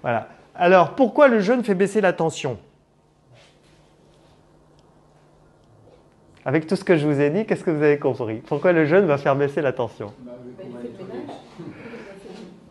Voilà. Alors, pourquoi le jeûne fait baisser la tension? Avec tout ce que je vous ai dit, qu'est-ce que vous avez compris? Pourquoi le jeûne va faire baisser la tension?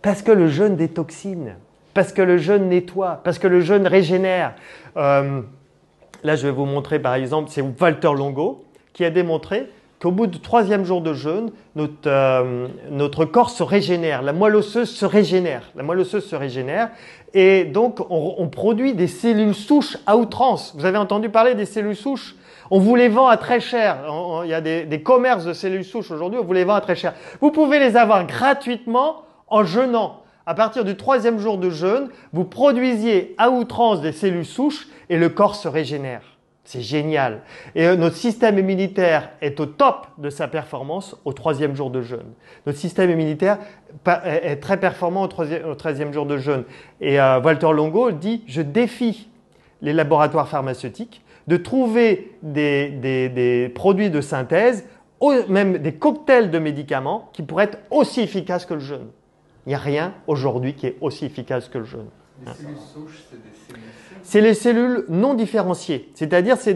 Parce que le jeûne détoxine, parce que le jeûne nettoie, parce que le jeûne régénère. Là, je vais vous montrer par exemple, c'est Walter Longo qui a démontré qu'au bout du 3e jour de jeûne, notre corps se régénère, la moelle osseuse se régénère. La moelle osseuse se régénère et donc on produit des cellules souches à outrance. Vous avez entendu parler des cellules souches? On vous les vend à très cher. Il y a des commerces de cellules souches aujourd'hui, on vous les vend à très cher. Vous pouvez les avoir gratuitement en jeûnant. À partir du 3e jour de jeûne, vous produisiez à outrance des cellules souches et le corps se régénère. C'est génial. Et notre système immunitaire est au top de sa performance au 3e jour de jeûne. Notre système immunitaire est très performant au 13e jour de jeûne. Et Walter Longo dit « Je défie les laboratoires pharmaceutiques de trouver des produits de synthèse, même des cocktails de médicaments qui pourraient être aussi efficaces que le jeûne. » Il n'y a rien aujourd'hui qui est aussi efficace que le jeûne. Les cellules souches, c'est des cellules. C'est les cellules non différenciées, c'est-à-dire c'est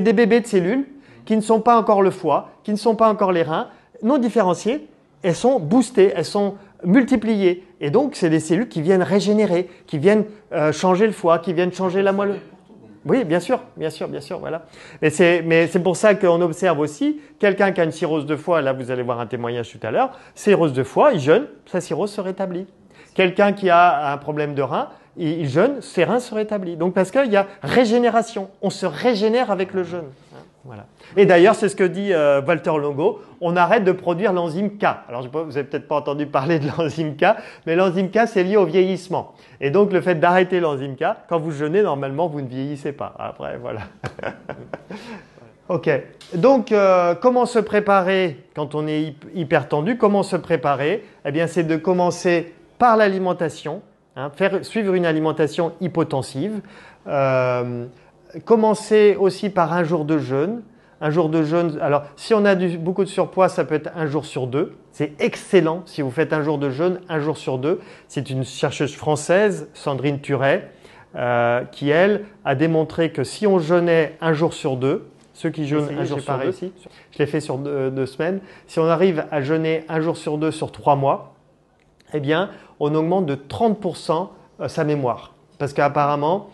des bébés de cellules qui ne sont pas encore le foie, qui ne sont pas encore les reins, non différenciées, elles sont boostées, elles sont multipliées. Et donc, c'est des cellules qui viennent régénérer, qui viennent changer le foie, qui viennent changer la moelle. Oui, bien sûr, voilà. Mais c'est pour ça qu'on observe aussi quelqu'un qui a une cirrhose de foie, là vous allez voir un témoignage tout à l'heure, cirrhose de foie, il jeûne, sa cirrhose se rétablit. Quelqu'un qui a un problème de rein, il jeûne, ses reins se rétablissent. Donc parce qu'il y a régénération, on se régénère avec le jeûne. Voilà. Et d'ailleurs, c'est ce que dit Walter Longo, on arrête de produire l'enzyme K. Alors vous n'avez peut-être pas entendu parler de l'enzyme K, mais l'enzyme K, c'est lié au vieillissement. Et donc le fait d'arrêter l'enzyme K, quand vous jeûnez, normalement, vous ne vieillissez pas. Après, voilà. Ok. Donc, comment se préparer quand on est hyper tendu? Comment se préparer? Eh bien, c'est de commencer par l'alimentation, suivre une alimentation hypotensive. Commencer aussi par un jour de jeûne. Un jour de jeûne, alors si on a beaucoup de surpoids, ça peut être un jour sur 2. C'est excellent si vous faites un jour de jeûne, un jour sur 2. C'est une chercheuse française, Sandrine Turet, qui elle a démontré que si on jeûnait un jour sur 2, ceux qui jeûnent un jour sur 2, je l'ai fait sur 2 semaines, si on arrive à jeûner un jour sur 2 sur 3 mois, eh bien on augmente de 30% sa mémoire. Parce qu'apparemment,